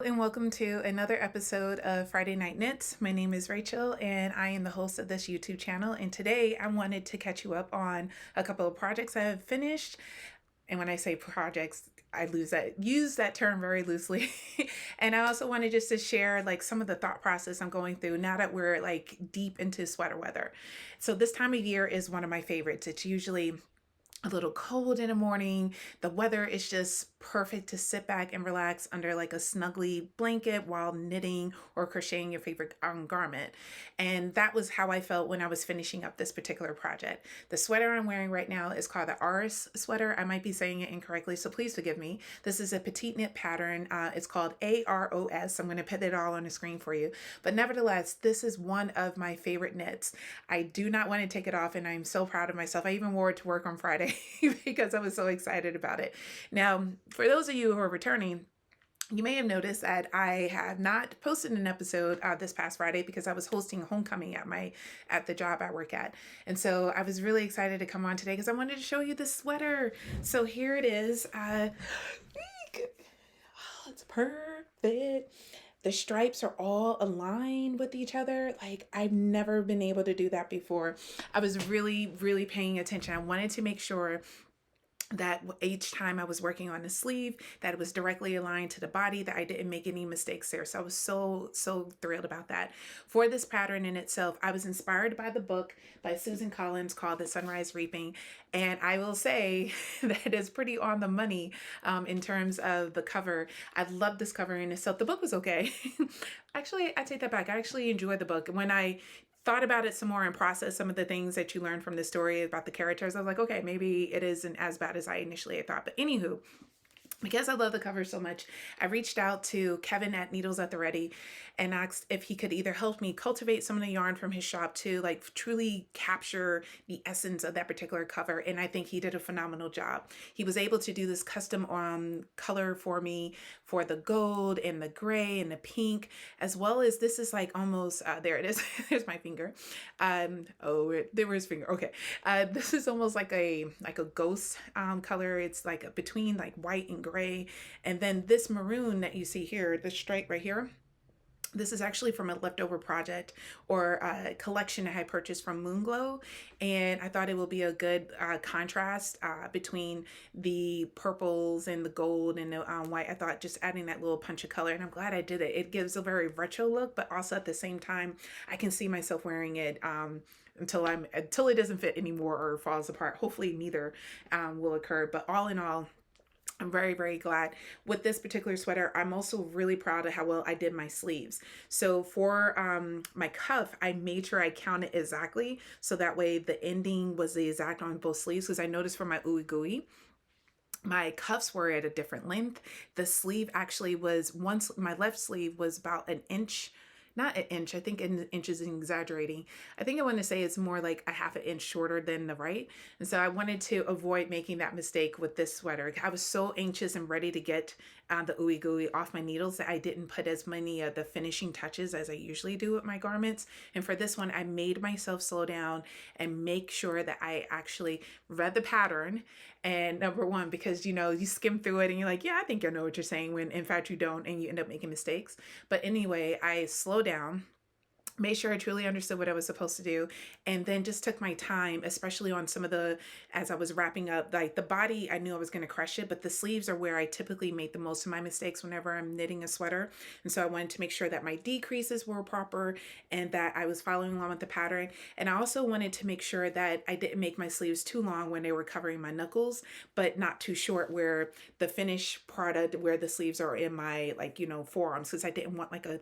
And welcome to another episode of Friday Night Knits. My name is Rachel and I am the host of this YouTube channel. And today I wanted to catch you up on a couple of projects I have finished. And when I say projects, I use that term very loosely. And I also wanted just to share like some of the thought process I'm going through now that we're like deep into sweater weather. So this time of year is one of my favorites. It's usually a little cold in the morning. The weather is just perfect to sit back and relax under like a snuggly blanket while knitting or crocheting your favorite garment. And that was how I felt when I was finishing up this particular project. The sweater I'm wearing right now is called the Aros sweater. I might be saying it incorrectly, so please forgive me. This is a petite knit pattern. It's called Aros. I'm going to put it all on the screen for you. But nevertheless, this is one of my favorite knits. I do not want to take it off, and I'm so proud of myself. I even wore it to work on Friday because I was so excited about it. Now, for those of you who are returning, you may have noticed that I have not posted an episode this past Friday because I was hosting homecoming at the job I work at. And so I was really excited to come on today because I wanted to show you this sweater. So here it is. It's perfect. The stripes are all aligned with each other. Like, I've never been able to do that before. I was really paying attention. I wanted to make sure that each time I was working on the sleeve, that it was directly aligned to the body, that I didn't make any mistakes there. So I was so thrilled about that. For this pattern in itself, I was inspired by the book by Susan Collins called The Sunrise Reaping. And I will say that it's pretty on the money in terms of the cover. I love this cover in itself. The book was okay. Actually, I take that back. I actually enjoyed the book. When I thought about it some more and processed some of the things that you learned from the story about the characters, I was like, okay, maybe it isn't as bad as I initially thought. But anywho, because I love the cover so much, I reached out to Kevin at Needles at the Ready and asked if he could either help me cultivate some of the yarn from his shop to like truly capture the essence of that particular cover. And I think he did a phenomenal job. He was able to do this custom color for me for the gold and the gray and the pink, as well as this is like almost, there it is. There's my finger. There was finger. Okay. This is almost like a ghost color. It's like between like white and gray. And then this maroon that you see here, the stripe right here, this is actually from a leftover project or a collection I had purchased from Moonglow, and I thought it would be a good contrast between the purples and the gold and the white. I thought just adding that little punch of color, and I'm glad I did it. It gives a very retro look, but also at the same time, I can see myself wearing it until it doesn't fit anymore or falls apart. Hopefully, neither will occur. But all in all, I'm very glad with this particular sweater. I'm also really proud of how well I did my sleeves. So for my cuff, I made sure I counted exactly so that way the ending was the exact on both sleeves, because I noticed for my ooey gooey, my cuffs were at a different length. The sleeve actually was my left sleeve was about an inch, not an inch. I think an inch is exaggerating. I think I want to say it's more like a half an inch shorter than the right. And so I wanted to avoid making that mistake with this sweater. I was so anxious and ready to get the ooey gooey off my needles that I didn't put as many of the finishing touches as I usually do with my garments. And for this one, I made myself slow down and make sure that I actually read the pattern. And number one, because you skim through it and you're like, yeah, I think I know what you're saying, when in fact you don't, and you end up making mistakes. But anyway, I slowed down, made sure I truly understood what I was supposed to do, and then just took my time, especially on some of as I was wrapping up, like the body, I knew I was going to crush it, but the sleeves are where I typically make the most of my mistakes whenever I'm knitting a sweater. And so I wanted to make sure that my decreases were proper and that I was following along with the pattern. And I also wanted to make sure that I didn't make my sleeves too long when they were covering my knuckles, but not too short where the finished product, where the sleeves are in my forearms, because I didn't want like a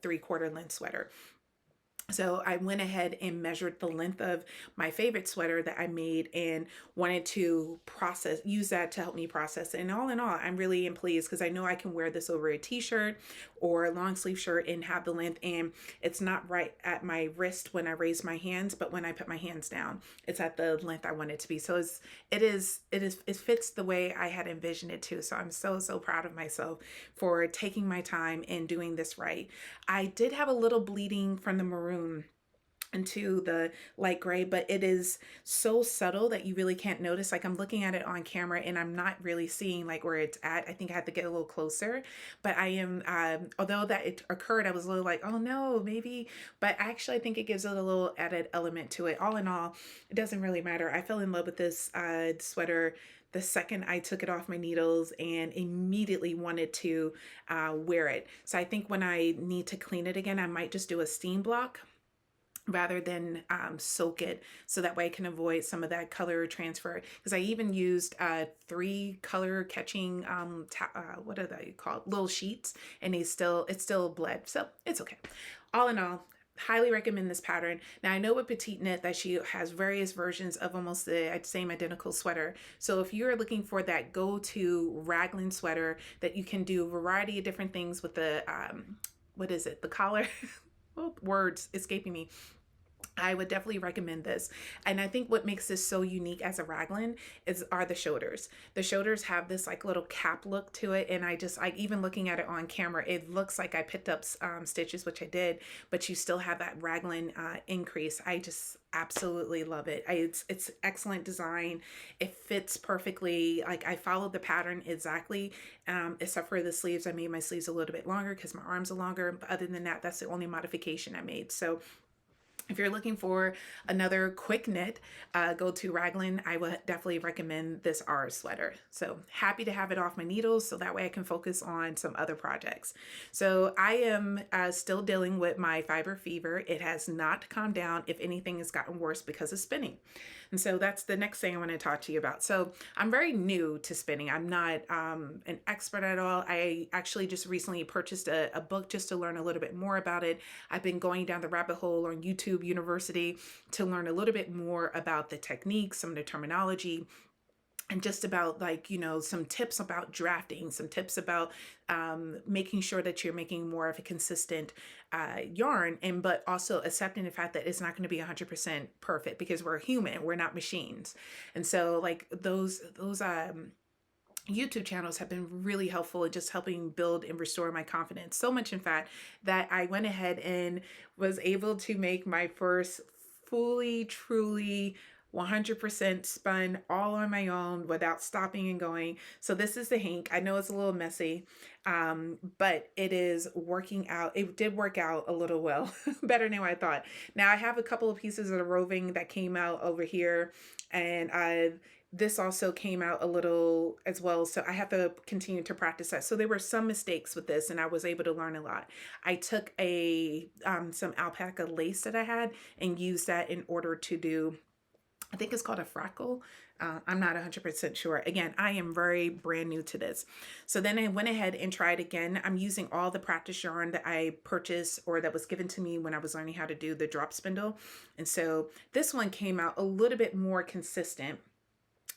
3/4 length sweater. So I went ahead and measured the length of my favorite sweater that I made and wanted to use that to help me process it. And all in all, I'm really pleased because I know I can wear this over a t-shirt or a long sleeve shirt and have the length, and it's not right at my wrist when I raise my hands, but when I put my hands down, it's at the length I want it to be. So it fits the way I had envisioned it to. So I'm so proud of myself for taking my time and doing this right. I did have a little bleeding from the maroon into the light gray, but it is so subtle that you really can't notice. Like I'm looking at it on camera and I'm not really seeing like where it's at. I think I had to get a little closer, but I am, although that it occurred, I was a little like, oh no, maybe, but actually I think it gives it a little added element to it. All in all, it doesn't really matter. I fell in love with this sweater the second I took it off my needles and immediately wanted to wear it. So I think when I need to clean it again, I might just do a steam block rather than soak it, so that way I can avoid some of that color transfer, because I even used 3 color catching what are they called, little sheets, and it still bled, so it's okay. All in all, highly recommend this pattern. Now I know with Petite Knit that she has various versions of almost the same identical sweater, so if you're looking for that go-to raglan sweater that you can do a variety of different things with the what is it, the collar well, words escaping me, I would definitely recommend this. And I think what makes this so unique as a raglan are the shoulders. The shoulders have this like little cap look to it, and I even looking at it on camera, it looks like I picked up stitches, which I did, but you still have that raglan increase. I just absolutely love it. It's excellent design. It fits perfectly. Like I followed the pattern exactly, except for the sleeves. I made my sleeves a little bit longer because my arms are longer. But other than that, that's the only modification I made. So if you're looking for another quick knit go-to raglan, I would definitely recommend this Aros sweater. So happy to have it off my needles so that way I can focus on some other projects. So I am still dealing with my fiber fever. It has not calmed down. If anything, has gotten worse because of spinning. And so that's the next thing I want to talk to you about. So I'm very new to spinning. I'm not an expert at all. I actually just recently purchased a book just to learn a little bit more about it. I've been going down the rabbit hole on YouTube University to learn a little bit more about the techniques, some of the terminology, and just about like, you know, some tips about drafting, some tips about making sure that you're making more of a consistent yarn, and but also accepting the fact that it's not going to be 100% perfect because we're human, we're not machines. And so like those YouTube channels have been really helpful in just helping build and restore my confidence. So much, in fact, that I went ahead and was able to make my first fully, truly 100% spun all on my own without stopping and going. So this is the Hank. I know it's a little messy, but it is working out. It did work out a little well, better than I thought. Now I have a couple of pieces of the roving that came out over here, and this also came out a little as well, so I have to continue to practice that. So there were some mistakes with this, and I was able to learn a lot. I took some alpaca lace that I had and used that in order to do, I think it's called a frackle. I'm not 100% sure. Again, I am very brand new to this. So then I went ahead and tried again. I'm using all the practice yarn that I purchased or that was given to me when I was learning how to do the drop spindle. And so this one came out a little bit more consistent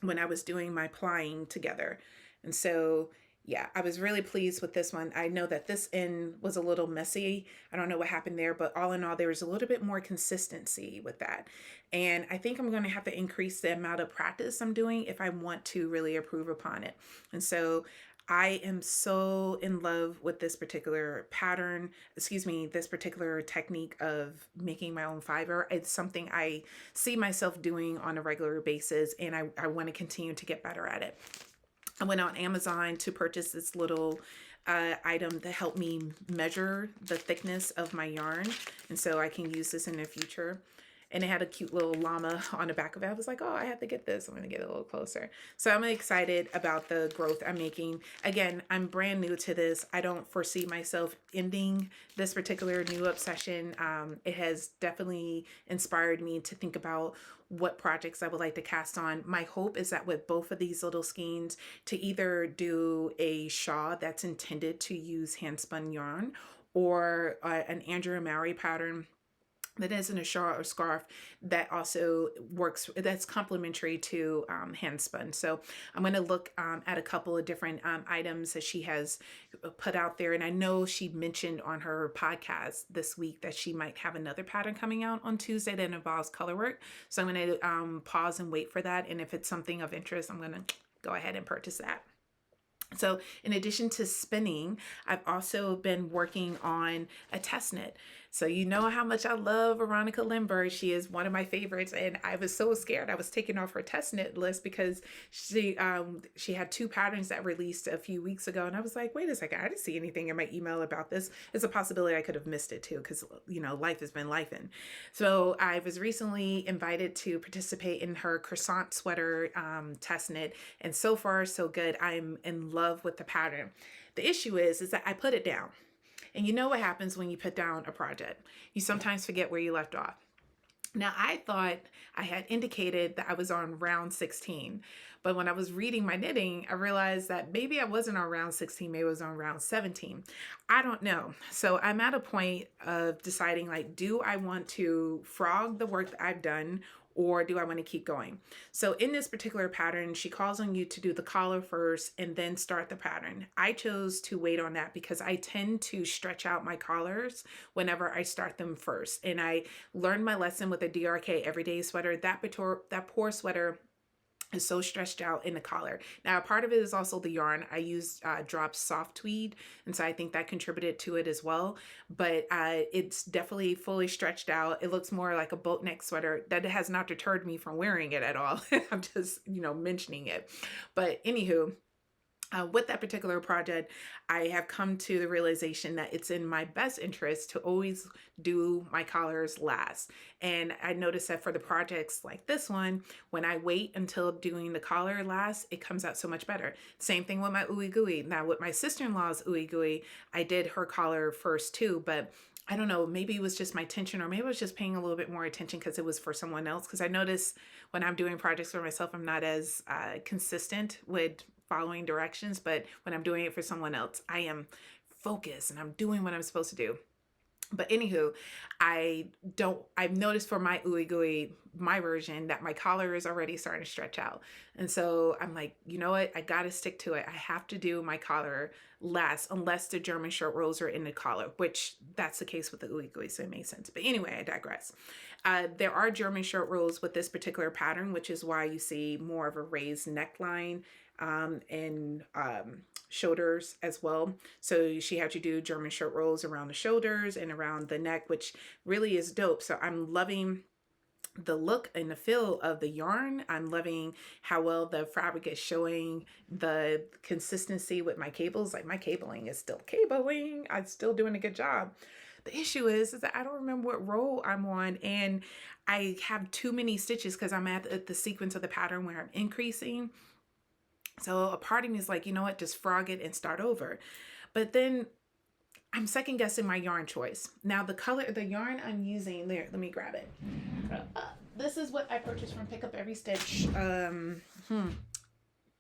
when I was doing my plying together. And so yeah, I was really pleased with this one. I know that this end was a little messy. I don't know what happened there, but all in all, there was a little bit more consistency with that. And I think I'm going to have to increase the amount of practice I'm doing if I want to really improve upon it. And so I am so in love with this particular pattern, this particular technique of making my own fiber. It's something I see myself doing on a regular basis, and I want to continue to get better at it. I went on Amazon to purchase this little item to help me measure the thickness of my yarn, and so I can use this in the future. And it had a cute little llama on the back of it. I was like, oh, I have to get this. I'm going to get a little closer. So I'm excited about the growth I'm making. Again, I'm brand new to this. I don't foresee myself ending this particular new obsession. It has definitely inspired me to think about what projects I would like to cast on. My hope is that with both of these little skeins, to either do a shawl that's intended to use hand spun yarn, or an Andrea Mowry pattern that isn't a shawl or scarf that also works, that's complementary to hand spun. So I'm going to look at a couple of different items that she has put out there. And I know she mentioned on her podcast this week that she might have another pattern coming out on Tuesday that involves color work. So I'm going to pause and wait for that. And if it's something of interest, I'm going to go ahead and purchase that. So in addition to spinning, I've also been working on a test knit. So you know how much I love Veronica Lindbergh. She is one of my favorites, and I was so scared I was taking off her test knit list because she had 2 patterns that released a few weeks ago, and I was like, wait a second, I didn't see anything in my email about this. It's a possibility I could have missed it too, because life has been lifing. So I was recently invited to participate in her croissant sweater test knit, and so far so good. I'm in love with the pattern. The issue is that I put it down. And you know what happens when you put down a project? You sometimes forget where you left off. Now, I thought I had indicated that I was on round 16, but when I was reading my knitting, I realized that maybe I wasn't on round 16, maybe I was on round 17. I don't know. So I'm at a point of deciding, like, do I want to frog the work that I've done, or do I want to keep going? So in this particular pattern, she calls on you to do the collar first and then start the pattern. I chose to wait on that because I tend to stretch out my collars whenever I start them first. And I learned my lesson with a DRK everyday sweater. That poor sweater is so stretched out in the collar. Now, part of it is also the yarn. I used drop soft tweed, and so I think that contributed to it as well. But it's definitely fully stretched out. It looks more like a boat neck sweater. That has not deterred me from wearing it at all. I'm just, mentioning it. But anywho, with that particular project, I have come to the realization that it's in my best interest to always do my collars last. And I noticed that for the projects like this one, when I wait until doing the collar last, it comes out so much better. Same thing with my ooey gooey. Now with my sister-in-law's ooey gooey, I did her collar first too, but I don't know, maybe it was just my tension, or maybe I was just paying a little bit more attention because it was for someone else. Because I notice when I'm doing projects for myself, I'm not as consistent with following directions, but when I'm doing it for someone else, I am focused and I'm doing what I'm supposed to do. But anywho, I've noticed for my ooey gooey, my version, that my collar is already starting to stretch out. And so I'm like, you know what? I got to stick to it. I have to do my collar last, unless the German short rolls are in the collar, which that's the case with the ooey gooey. So it makes sense. But anyway, I digress. There are German short rolls with this particular pattern, which is why you see more of a raised neckline and shoulders as well. So she had you do German short rolls around the shoulders and around the neck, which really is dope. So I'm loving the look and the feel of the yarn. I'm loving how well the fabric is showing the consistency with my cables. Like, my cabling is still cabling. I'm still doing a good job. The issue is that I don't remember what row I'm on, and I have too many stitches because I'm at the sequence of the pattern where I'm increasing. So a part of me is like, you know what, just frog it and start over. But then I'm second guessing my yarn choice. Now the yarn I'm using there, let me grab it. This is what I purchased from Pick Up Every Stitch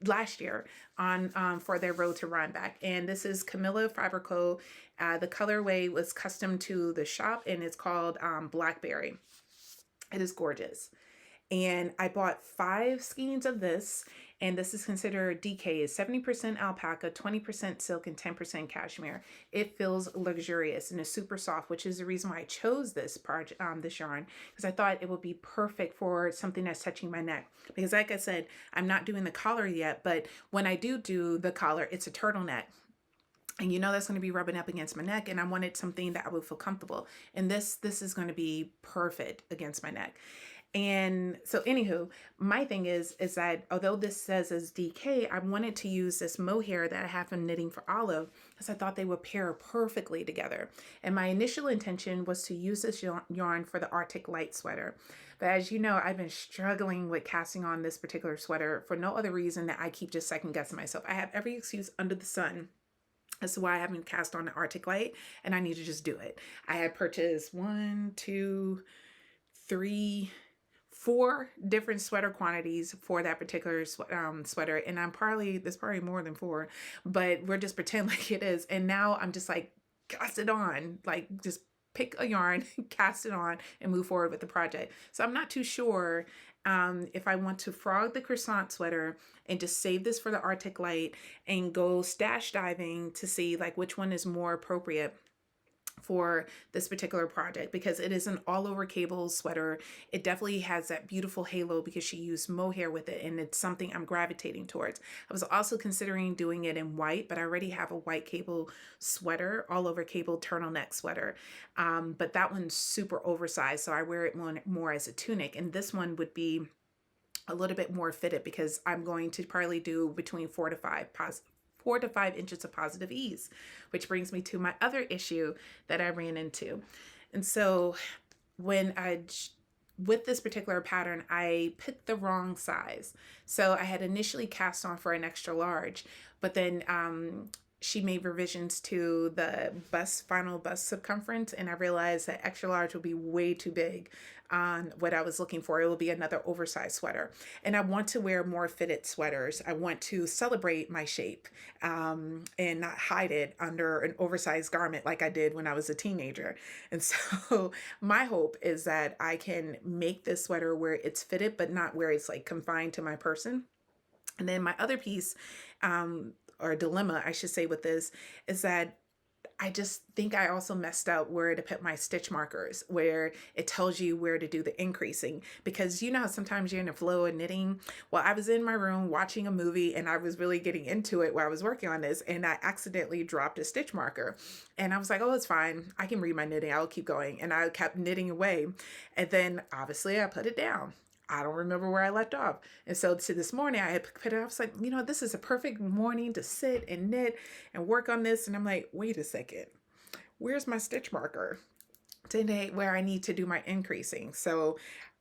last year on for their Road to Rhinebeck. And this is Camellia Fiber Co. The colorway was custom to the shop, and it's called Blackberry. It is gorgeous. And I bought 5 skeins of this, and this is considered DK. It's 70% alpaca, 20% silk, and 10% cashmere. It feels luxurious and is super soft, which is the reason why I chose this this yarn, because I thought it would be perfect for something that's touching my neck. Because like I said, I'm not doing the collar yet, but when I do the collar, it's a turtleneck. And that's going to be rubbing up against my neck, and I wanted something that I would feel comfortable. And this is going to be perfect against my neck. And so anywho, my thing is that although this says as DK, I wanted to use this mohair that I have from Knitting for Olive, because I thought they would pair perfectly together. And my initial intention was to use this yarn for the Arctic Light sweater. But as you know, I've been struggling with casting on this particular sweater for no other reason that I keep just second guessing myself. I have every excuse under the sun as to why I haven't cast on the Arctic Light, and I need to just do it. I had purchased 4 different sweater quantities for that particular sweater, and there's probably more than 4, but we're just pretend like it is. And now I'm just like, cast it on, like just pick a yarn, cast it on, and move forward with the project. So I'm not too sure if I want to frog the croissant sweater and just save this for the Arctic Light and go stash diving to see like which one is more appropriate for this particular project because it is an all over cable sweater. It definitely has that beautiful halo because she used mohair with it, and it's something I'm gravitating towards. I was also considering doing it in white, but I already have a white cable sweater, all over cable turtleneck sweater. But that one's super oversized, so I wear it more as a tunic, and this one would be a little bit more fitted because I'm going to probably do between 4 to 5 inches of positive ease, which brings me to my other issue that I ran into. And so with this particular pattern, I picked the wrong size. So I had initially cast on for an extra large, but then she made revisions to the final bust circumference, and I realized that extra large would be way too big on what I was looking for. It will be another oversized sweater. And I want to wear more fitted sweaters. I want to celebrate my shape and not hide it under an oversized garment like I did when I was a teenager. And so my hope is that I can make this sweater where it's fitted, but not where it's like confined to my person. And then my other piece, or dilemma, I should say, with this is that I just think I also messed up where to put my stitch markers, where it tells you where to do the increasing. Because you know how sometimes you're in the flow of knitting? Well, I was in my room watching a movie and I was really getting into it while I was working on this, and I accidentally dropped a stitch marker. And I was like, oh, it's fine. I can read my knitting. I'll keep going. And I kept knitting away. And then obviously I put it down. I don't remember where I left off. And so to this morning, I had put it off. I was like, this is a perfect morning to sit and knit and work on this. And I'm like, wait a second, where's my stitch marker today where I need to do my increasing? So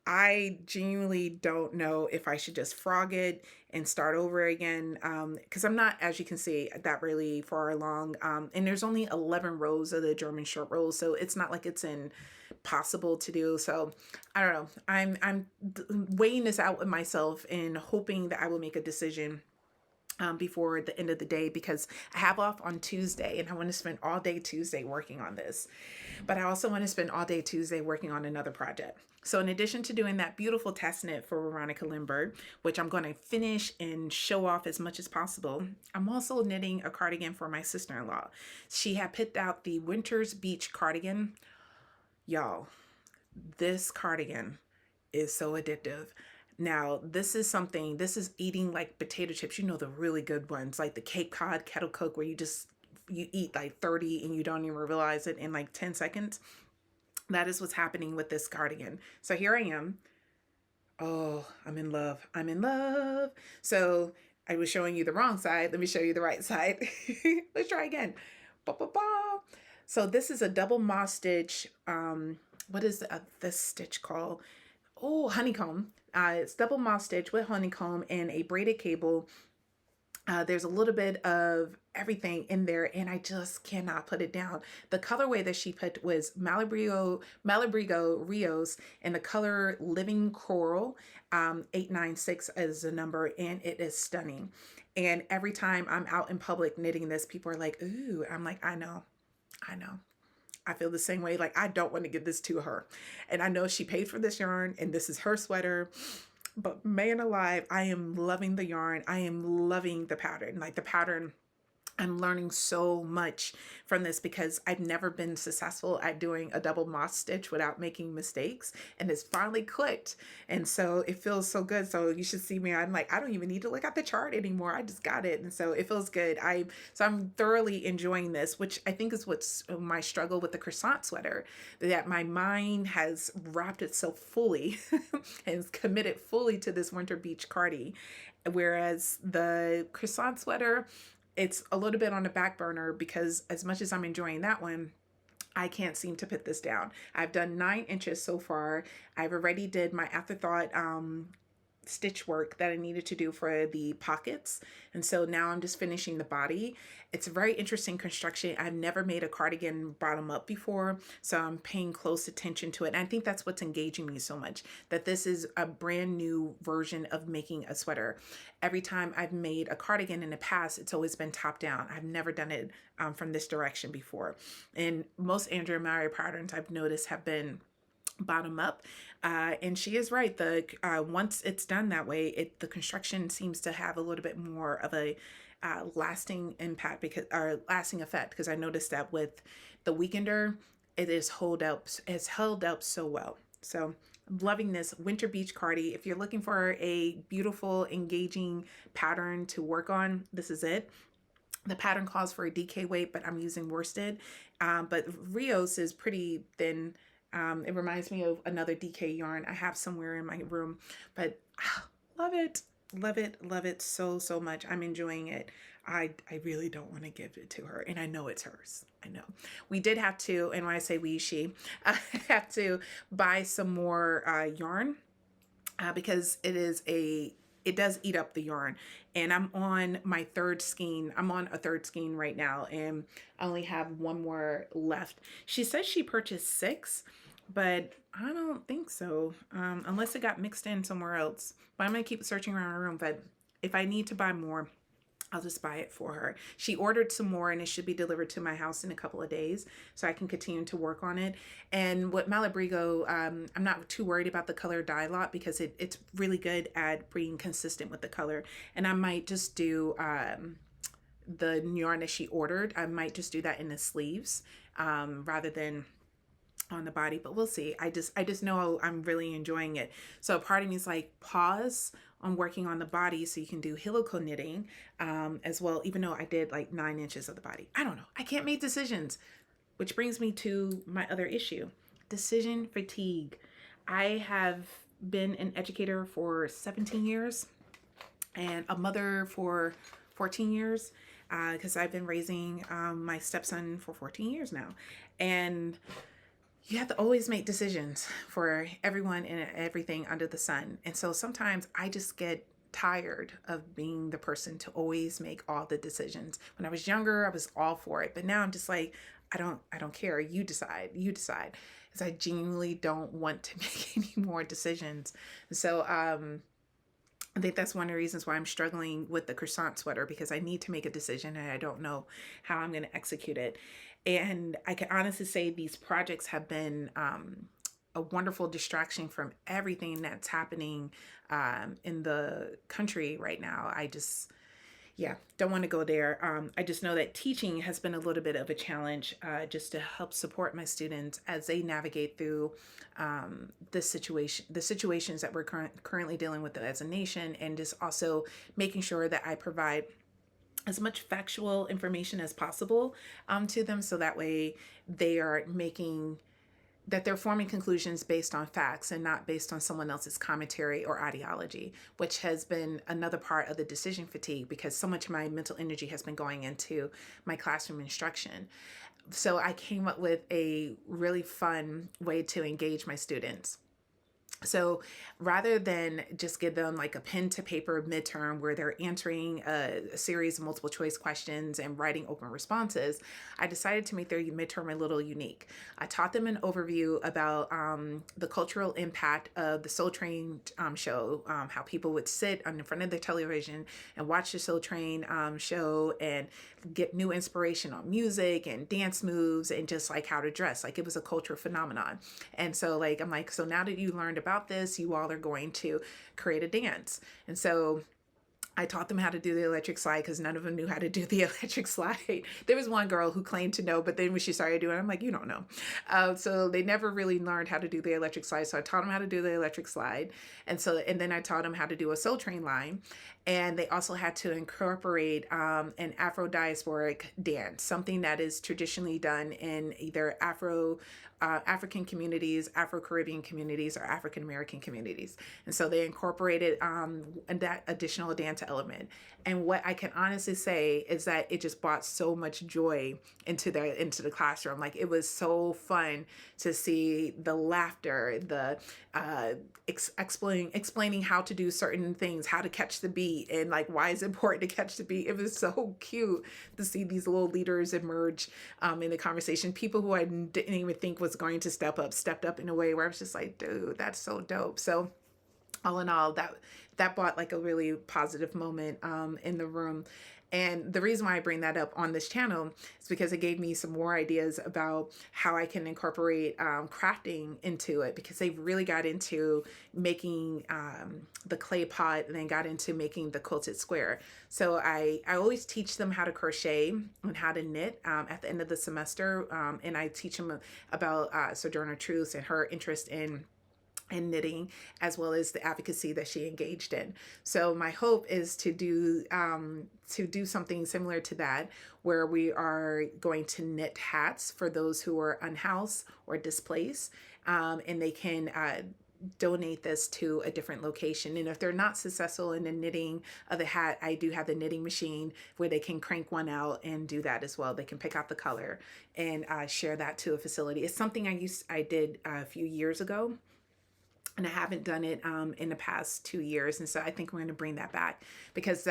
I genuinely don't know if I should just frog it and start over again, because I'm not, as you can see, that really far along. And there's only 11 rows of the German short rows, so it's not like it's impossible to do. So I don't know. I'm weighing this out with myself and hoping that I will make a decision before the end of the day, because I have off on Tuesday and I want to spend all day Tuesday working on this. But I also want to spend all day Tuesday working on another project. So in addition to doing that beautiful test knit for Veronica Lindbergh, which I'm going to finish and show off as much as possible, I'm also knitting a cardigan for my sister-in-law. She had picked out the Winter's Beach cardigan. Y'all, this cardigan is so addictive. Now, this is eating like potato chips, the really good ones, like the Cape Cod kettle cook, where you eat like 30 and you don't even realize it in like 10 seconds. That is what's happening with this cardigan. So here I am. Oh, I'm in love. I'm in love. So I was showing you the wrong side. Let me show you the right side. Let's try again. So this is a double moss stitch. What is this stitch called? Oh, honeycomb. It's double moss stitch with honeycomb and a braided cable. There's a little bit of everything in there, and I just cannot put it down. The colorway that she put was Malabrigo Rios, and the color Living Coral, 896 is the number, and it is stunning. And every time I'm out in public knitting this, people are like, ooh, I'm like, I know. I feel the same way. Like, I don't want to give this to her. And I know she paid for this yarn and this is her sweater, but man alive, I am loving the yarn. I am loving the pattern. Like the pattern, I'm learning so much from this because I've never been successful at doing a double moss stitch without making mistakes, and it's finally clicked. And so it feels so good. So you should see me. I'm like, I don't even need to look at the chart anymore. I just got it. And so it feels good. I'm thoroughly enjoying this, which I think is what's my struggle with the croissant sweater, that my mind has wrapped itself fully and is committed fully to this Winter Beach Cardi. Whereas the croissant sweater, it's a little bit on the back burner because as much as I'm enjoying that one, I can't seem to put this down. I've done 9 inches so far. I've already did my afterthought stitch work that I needed to do for the pockets. And so now I'm just finishing the body. It's a very interesting construction. I've never made a cardigan bottom up before, so I'm paying close attention to it. And I think that's what's engaging me so much, that this is a brand new version of making a sweater. Every time I've made a cardigan in the past, it's always been top down. I've never done it from this direction before. And most Andrea Mowry patterns I've noticed have been bottom up, and she is right. The once it's done that way, the construction seems to have a little bit more of a lasting impact lasting effect, because I noticed that with the weekender, it is has held up so well. So I'm loving this Winter Beach Cardi. If you're looking for a beautiful, engaging pattern to work on, this is it. The pattern calls for a DK weight, but I'm using worsted. But Rios is pretty thin. It reminds me of another DK yarn I have somewhere in my room, but love it. Love it. Love it so, so much. I'm enjoying it. I really don't want to give it to her, and I know it's hers. I know. We did have to, and when I say we, she, I have to buy some more yarn because it does eat up the yarn. And I'm on my third skein. I'm on a third skein right now, and I only have one more left. She says she purchased 6, but I don't think so, unless it got mixed in somewhere else. But I'm going to keep searching around my room, but if I need to buy more, I'll just buy it for her. She ordered some more, and it should be delivered to my house in a couple of days, so I can continue to work on it. And what Malabrigo, I'm not too worried about the color dye lot because it's really good at being consistent with the color. And I might just do the yarn that she ordered. I might just do that in the sleeves rather than on the body, but we'll see. I just know I'm really enjoying it. So part of me is like, pause on working on the body so you can do helical knitting as well, even though I did like 9 inches of the body. I don't know. I can't make decisions, which brings me to my other issue, decision fatigue. I have been an educator for 17 years and a mother for 14 years because I've been raising my stepson for 14 years now. And you have to always make decisions for everyone and everything under the sun. And so sometimes I just get tired of being the person to always make all the decisions. When I was younger, I was all for it. But now I'm just like, I don't care. You decide. Because I genuinely don't want to make any more decisions. So I think that's one of the reasons why I'm struggling with the croissant sweater, because I need to make a decision and I don't know how I'm going to execute it. And I can honestly say these projects have been a wonderful distraction from everything that's happening in the country right now. I just, don't want to go there. I just know that teaching has been a little bit of a challenge just to help support my students as they navigate through the situations that we're currently dealing with as a nation, and just also making sure that I provide as much factual information as possible to them, so that way they're forming conclusions based on facts and not based on someone else's commentary or ideology, which has been another part of the decision fatigue because so much of my mental energy has been going into my classroom instruction. So I came up with a really fun way to engage my students. So rather than just give them like a pen to paper midterm where they're answering a series of multiple choice questions and writing open responses, I decided to make their midterm a little unique. I taught them an overview about the cultural impact of the Soul Train show, how people would sit in front of the television and watch the Soul Train show and get new inspiration on music and dance moves and just like how to dress. Like it was a cultural phenomenon. And so like, I'm like, so now that you learned about this, you all are going to create a dance. And so I taught them how to do the electric slide because none of them knew how to do the electric slide. There was one girl who claimed to know, but then when she started doing it, I'm like, you don't know. So they never really learned how to do the electric slide. So I taught them how to do the electric slide. And then I taught them how to do a Soul Train line. And they also had to incorporate an Afro-diasporic dance, something that is traditionally done in either African communities, Afro-Caribbean communities, or African-American communities. And so they incorporated that additional dance element. And what I can honestly say is that it just brought so much joy into the classroom. Like it was so fun to see the laughter, the explaining how to do certain things, how to catch the beat, and like why it's important to catch the beat. It was so cute to see these little leaders emerge in the conversation. People who I didn't even think was going to stepped up in a way where I was just like, dude, that's so dope. So all in all, that brought like a really positive moment in the room. And the reason why I bring that up on this channel is because it gave me some more ideas about how I can incorporate crafting into it, because they really got into making the clay pot and then got into making the quilted square. So I always teach them how to crochet and how to knit at the end of the semester. And I teach them about Sojourner Truth and her interest in knitting, as well as the advocacy that she engaged in. So my hope is to do something similar to that, where we are going to knit hats for those who are unhoused or displaced, and they can donate this to a different location. And if they're not successful in the knitting of the hat, I do have the knitting machine where they can crank one out and do that as well. They can pick out the color and share that to a facility. It's something I did a few years ago, and I haven't done it in the past 2 years. And so I think we're going to bring that back, because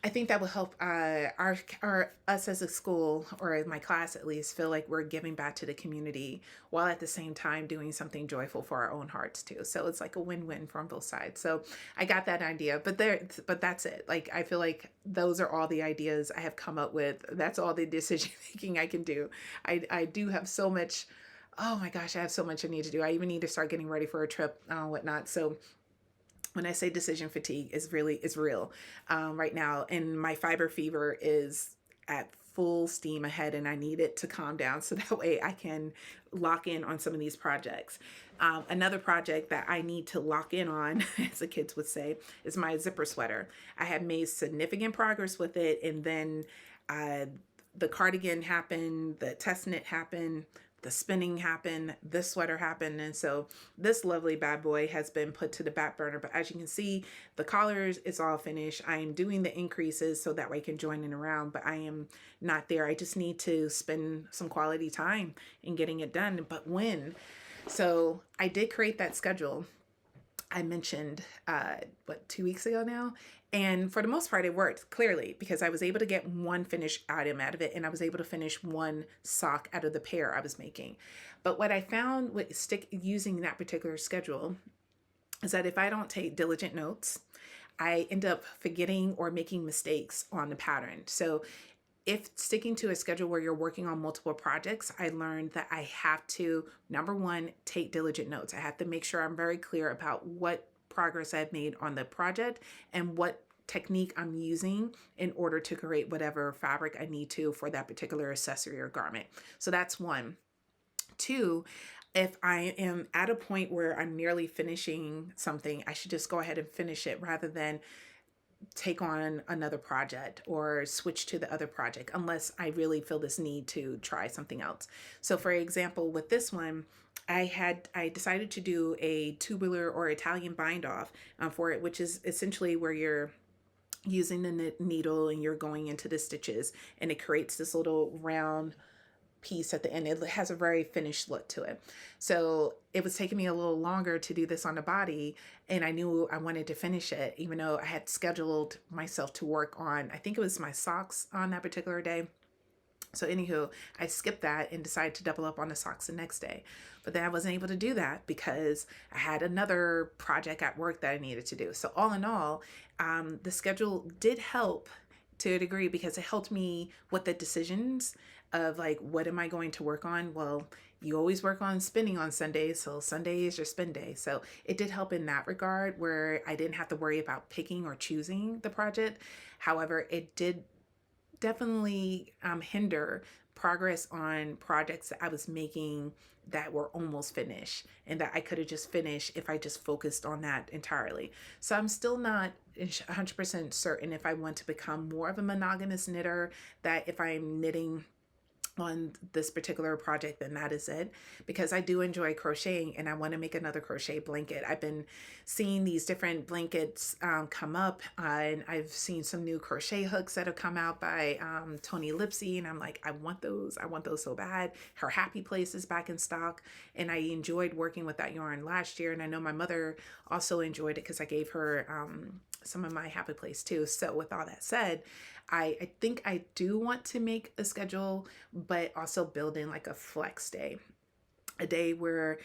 I think that will help us as a school, or my class at least, feel like we're giving back to the community while at the same time doing something joyful for our own hearts too. So it's like a win-win from both sides. So I got that idea, but that's it. Like, I feel like those are all the ideas I have come up with. That's all the decision making I can do. I do have so much. Oh my gosh, I have so much I need to do. I even need to start getting ready for a trip, whatnot. So when I say decision fatigue, is real right now, and my fiber fever is at full steam ahead, and I need it to calm down so that way I can lock in on some of these projects. Another project that I need to lock in on, as the kids would say, is my zipper sweater. I have made significant progress with it, and then the cardigan happened, the test knit happened, the spinning happened, this sweater happened, and so this lovely bad boy has been put to the back burner. But as you can see, the collars is all finished. I am doing the increases so that way I can join in around, but I am not there. I just need to spend some quality time in getting it done. But when? So I did create that schedule I mentioned, 2 weeks ago now. And for the most part, it worked clearly, because I was able to get one finished item out of it, and I was able to finish one sock out of the pair I was making. But what I found with using that particular schedule is that if I don't take diligent notes, I end up forgetting or making mistakes on the pattern. So if sticking to a schedule where you're working on multiple projects, I learned that I have to, number one, take diligent notes. I have to make sure I'm very clear about what progress I've made on the project and what technique I'm using in order to create whatever fabric I need to for that particular accessory or garment. So that's one. Two, if I am at a point where I'm nearly finishing something, I should just go ahead and finish it rather than take on another project or switch to the other project, unless I really feel this need to try something else. So for example, with this one, I decided to do a tubular or Italian bind off for it, which is essentially where you're using the needle and you're going into the stitches, and it creates this little round piece at the end. It has a very finished look to it. So it was taking me a little longer to do this on the body, and I knew I wanted to finish it, even though I had scheduled myself to work on, I think it was my socks on that particular day. So anywho, I skipped that and decided to double up on the socks the next day. But then I wasn't able to do that because I had another project at work that I needed to do. So all in all, the schedule did help to a degree, because it helped me with the decisions of like, what am I going to work on? Well, you always work on spinning on Sundays, so Sunday is your spin day. So it did help in that regard, where I didn't have to worry about picking or choosing the project. However, it did definitely hinder progress on projects that I was making that were almost finished, and that I could have just finished if I just focused on that entirely. So I'm still not 100% certain if I want to become more of a monogamous knitter, that if I'm knitting on this particular project, then that is it, because I do enjoy crocheting and I want to make another crochet blanket. I've been seeing these different blankets come up, and I've seen some new crochet hooks that have come out by Tony Lipsy, and I'm like, I want those so bad. Her Happy Place is back in stock, and I enjoyed working with that yarn last year, and I know my mother also enjoyed it because I gave her some of my Happy Place too. So with all that said, I think I do want to make a schedule, but also build in like a flex day, a day where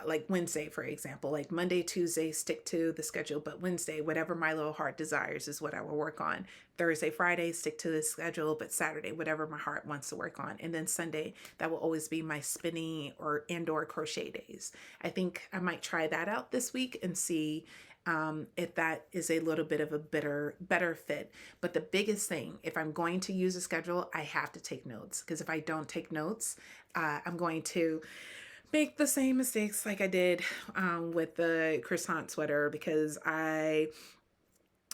like Wednesday, for example, like Monday, Tuesday, stick to the schedule, but Wednesday, whatever my little heart desires is what I will work on. Thursday, Friday, stick to the schedule, but Saturday, whatever my heart wants to work on. And then Sunday, that will always be my spinning or crochet days. I think I might try that out this week and see if that is a little bit of a better fit. But the biggest thing, if I'm going to use a schedule, I have to take notes, because if I don't take notes, I'm going to make the same mistakes like I did with the croissant sweater, because I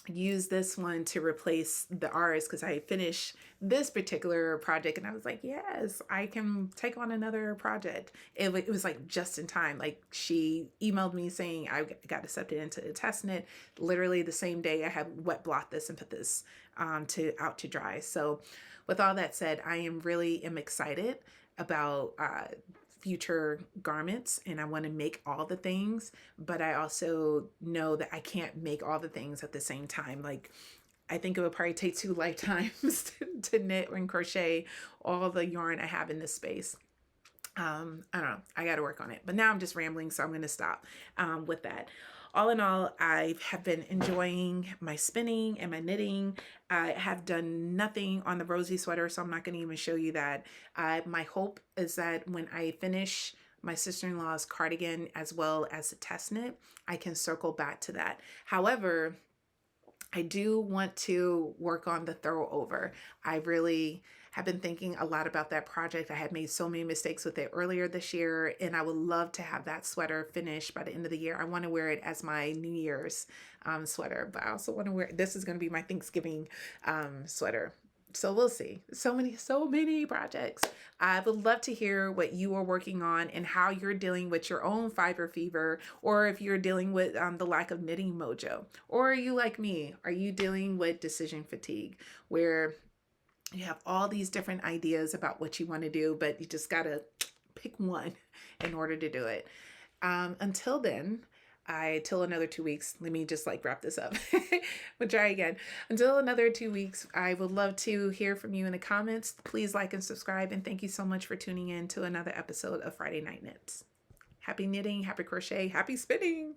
use this one to replace the Aros, because I finished this particular project and I was like, yes, I can take on another project. It was like just in time. Like, she emailed me saying I got accepted into the test knit literally the same day I had wet blocked this and put this out to dry. So with all that said, I am excited about future garments, and I want to make all the things, but I also know that I can't make all the things at the same time. Like, I think it would probably take 2 lifetimes to knit and crochet all the yarn I have in this space. I don't know. I got to work on it, but now I'm just rambling, so I'm going to stop with that. All in all, I have been enjoying my spinning and my knitting. I have done nothing on the Rosie sweater, so I'm not going to even show you that. My hope is that when I finish my sister-in-law's cardigan as well as the test knit, I can circle back to that. However, I do want to work on the throw over. I really have been thinking a lot about that project. I had made so many mistakes with it earlier this year, and I would love to have that sweater finished by the end of the year. I want to wear it as my New Year's sweater, but I also want to wear, this is going to be my Thanksgiving sweater. So we'll see. So many projects. I would love to hear what you are working on and how you're dealing with your own fiber fever, or if you're dealing with the lack of knitting mojo, or are you like me? Are you dealing with decision fatigue, where you have all these different ideas about what you want to do, but you just got to pick one in order to do it? Until then, till another 2 weeks, let me just like wrap this up. We'll try again. Until another 2 weeks, I would love to hear from you in the comments. Please like and subscribe, and thank you so much for tuning in to another episode of Friday Night Knits. Happy knitting, happy crochet, happy spinning.